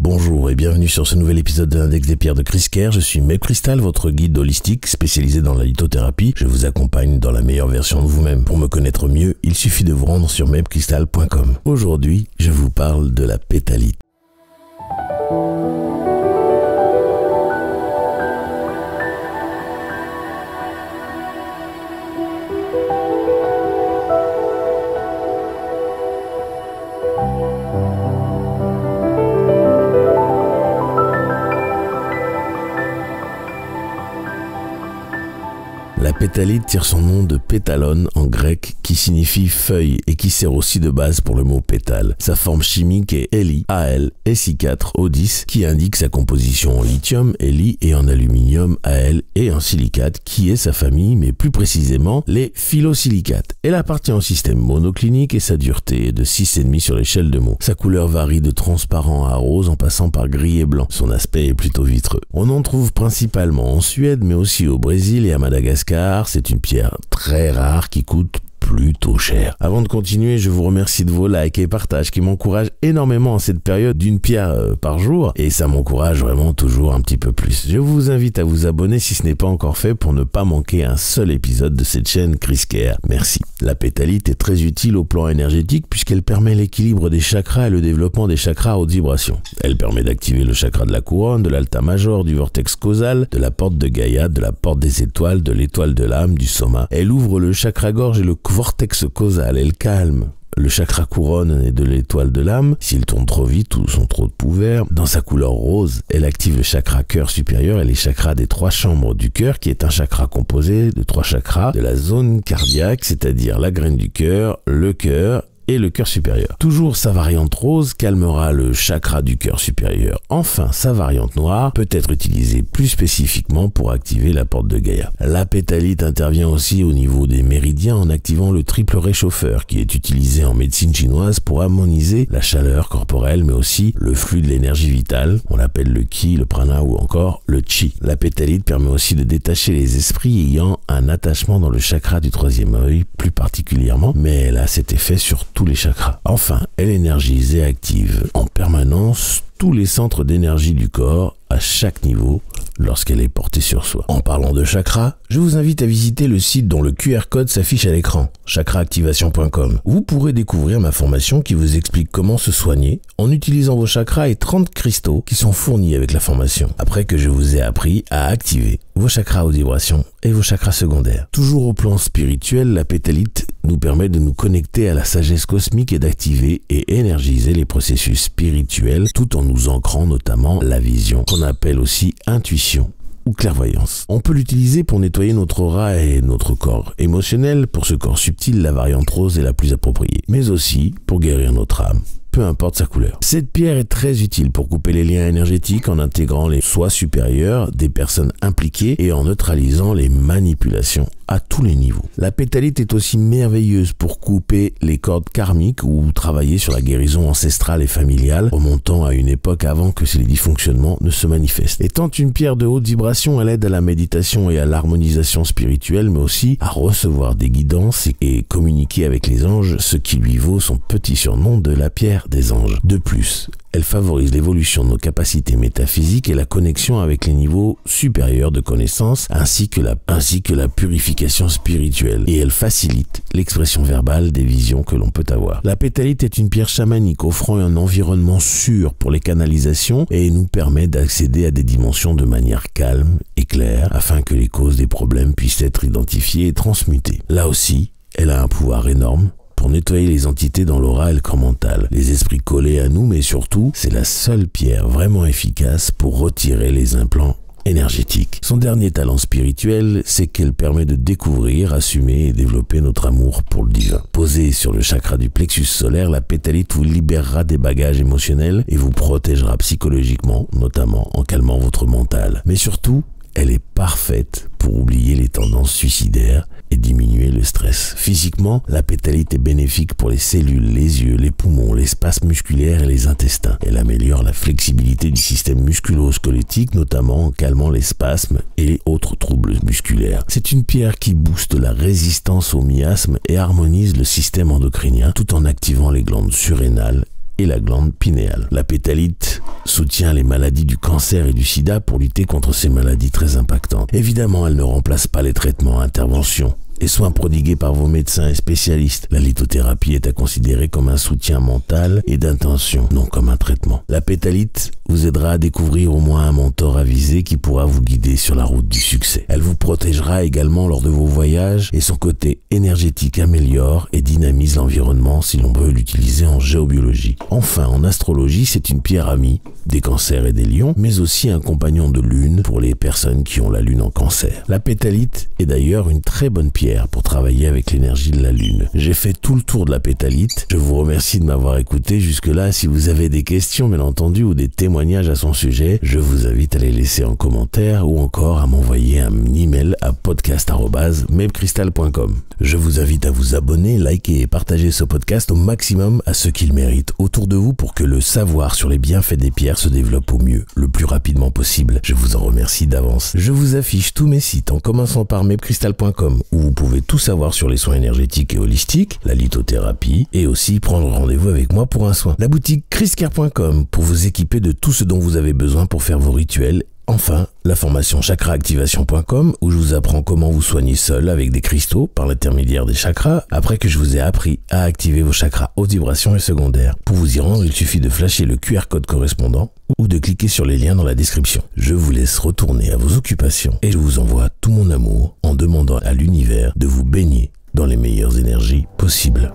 Bonjour et bienvenue sur ce nouvel épisode de l'Index des pierres de Chris Kerr. Je suis Meb Crystal, votre guide holistique spécialisé dans la lithothérapie. Je vous accompagne dans la meilleure version de vous-même. Pour me connaître mieux, il suffit de vous rendre sur mebcrystal.com. Aujourd'hui, je vous parle de la pétalite. La pétalite tire son nom de pétalon en grec qui signifie feuille et qui sert aussi de base pour le mot pétale. Sa forme chimique est Li, Al, Si4O10 qui indique sa composition en lithium, Li, et en aluminium, Al, et en silicate qui est sa famille, mais plus précisément les phyllosilicates. Elle appartient au système monoclinique et sa dureté est de 6,5 sur l'échelle de Mohs. Sa couleur varie de transparent à rose en passant par gris et blanc. Son aspect est plutôt vitreux. On en trouve principalement en Suède mais aussi au Brésil et à Madagascar. C'est une pierre très rare qui coûte plutôt cher. Avant de continuer, je vous remercie de vos likes et partages qui m'encouragent énormément en cette période d'une pierre par jour et ça m'encourage vraiment toujours un petit peu plus. Je vous invite à vous abonner si ce n'est pas encore fait pour ne pas manquer un seul épisode de cette chaîne Chris Kerr. Merci. La pétalite est très utile au plan énergétique puisqu'elle permet l'équilibre des chakras et le développement des chakras à haute vibration. Elle permet d'activer le chakra de la couronne, de l'alta major, du vortex causal, de la porte de Gaïa, de la porte des étoiles, de l'étoile de l'âme, du soma. Elle ouvre le chakra-gorge et le vortex causal, elle calme le chakra couronne et de l'étoile de l'âme, s'ils tournent trop vite ou sont trop ouverts. Dans sa couleur rose, elle active le chakra cœur supérieur et les chakras des 3 chambres du cœur, qui est un chakra composé de 3 chakras de la zone cardiaque, c'est-à-dire la graine du cœur, le cœur et le cœur supérieur. Toujours sa variante rose calmera le chakra du cœur supérieur. Enfin, sa variante noire peut être utilisée plus spécifiquement pour activer la porte de Gaïa. La pétalite intervient aussi au niveau des méridiens en activant le triple réchauffeur qui est utilisé en médecine chinoise pour harmoniser la chaleur corporelle mais aussi le flux de l'énergie vitale. On l'appelle le ki, le prana ou encore le chi. La pétalite permet aussi de détacher les esprits ayant un attachement dans le chakra du 3e œil plus particulièrement, mais elle a cet effet sur tous les chakras. Enfin, elle énergise et active en permanence tous les centres d'énergie du corps à chaque niveau lorsqu'elle est portée sur soi. En parlant de chakras, je vous invite à visiter le site dont le QR code s'affiche à l'écran, chakraactivation.com. Vous pourrez découvrir ma formation qui vous explique comment se soigner en utilisant vos chakras et 30 cristaux qui sont fournis avec la formation. Après que je vous ai appris à activer vos chakras haute vibration et vos chakras secondaires. Toujours au plan spirituel, la pétalite nous permet de nous connecter à la sagesse cosmique et d'activer et énergiser les processus spirituels tout en nous ancrant notamment la vision, qu'on appelle aussi intuition ou clairvoyance. On peut l'utiliser pour nettoyer notre aura et notre corps émotionnel. Pour ce corps subtil, la variante rose est la plus appropriée, mais aussi pour guérir notre âme, peu importe sa couleur. Cette pierre est très utile pour couper les liens énergétiques en intégrant les soi supérieurs des personnes impliquées et en neutralisant les manipulations à tous les niveaux. La pétalite est aussi merveilleuse pour couper les cordes karmiques ou travailler sur la guérison ancestrale et familiale, remontant à une époque avant que ces dysfonctionnements ne se manifestent. Étant une pierre de haute vibration, elle aide à la méditation et à l'harmonisation spirituelle, mais aussi à recevoir des guidances et communiquer avec les anges, ce qui lui vaut son petit surnom de la pierre des anges. De plus, elle favorise l'évolution de nos capacités métaphysiques et la connexion avec les niveaux supérieurs de connaissances ainsi que la purification spirituelle. Et elle facilite l'expression verbale des visions que l'on peut avoir. La pétalite est une pierre chamanique offrant un environnement sûr pour les canalisations et nous permet d'accéder à des dimensions de manière calme et claire afin que les causes des problèmes puissent être identifiées et transmutées. Là aussi, elle a un pouvoir énorme pour nettoyer les entités dans l'aura et le corps mental, les esprits collés à nous, mais surtout, c'est la seule pierre vraiment efficace pour retirer les implants énergétiques. Son dernier talent spirituel, c'est qu'elle permet de découvrir, assumer et développer notre amour pour le divin. Posée sur le chakra du plexus solaire, la pétalite vous libérera des bagages émotionnels et vous protégera psychologiquement, notamment en calmant votre mental. Mais surtout, elle est parfaite pour oublier les tendances suicidaires et diminuer le stress. Physiquement, la pétalite est bénéfique pour les cellules, les yeux, les poumons, l'espace musculaire et les intestins. Elle améliore la flexibilité du système musculo-squelettique, notamment en calmant les spasmes et autres troubles musculaires. C'est une pierre qui booste la résistance aux miasmes et harmonise le système endocrinien tout en activant les glandes surrénales et la glande pinéale. La pétalite soutient les maladies du cancer et du sida pour lutter contre ces maladies très impactantes. Évidemment, elle ne remplace pas les traitements, interventions et soins prodigués par vos médecins et spécialistes. La lithothérapie est à considérer comme un soutien mental et d'intention, non comme un traitement. La pétalite vous aidera à découvrir au moins un mentor avisé qui pourra vous guider sur la route du succès. Elle vous protégera également lors de vos voyages et son côté énergétique améliore et dynamise l'environnement si l'on veut l'utiliser en géobiologie. Enfin, en astrologie, c'est une pierre amie des cancers et des lions, mais aussi un compagnon de lune pour les personnes qui ont la lune en cancer. La pétalite est d'ailleurs une très bonne pierre pour travailler avec l'énergie de la lune. J'ai fait tout le tour de la pétalite. Je vous remercie de m'avoir écouté jusque-là. Si vous avez des questions, bien entendu, ou des témoignages à son sujet, je vous invite à les laisser en commentaire ou encore à m'envoyer un email à podcast@mebcrystal.com. Je vous invite à vous abonner, liker et partager ce podcast au maximum à ceux qui le méritent autour de vous pour que le savoir sur les bienfaits des pierres se développe au mieux, le plus rapidement possible. Je vous en remercie d'avance. Je vous affiche tous mes sites en commençant par mebcrystal.com où vous pouvez tout savoir sur les soins énergétiques et holistiques, la lithothérapie et aussi prendre rendez-vous avec moi pour un soin. La boutique chriscare.com pour vous équiper de tout ce dont vous avez besoin pour faire vos rituels. Enfin, la formation chakraactivation.com où je vous apprends comment vous soigner seul avec des cristaux par l'intermédiaire des chakras après que je vous ai appris à activer vos chakras haute vibration et secondaires. Pour vous y rendre, il suffit de flasher le QR code correspondant ou de cliquer sur les liens dans la description. Je vous laisse retourner à vos occupations et je vous envoie tout mon amour en demandant à l'univers de vous baigner dans les meilleures énergies possibles.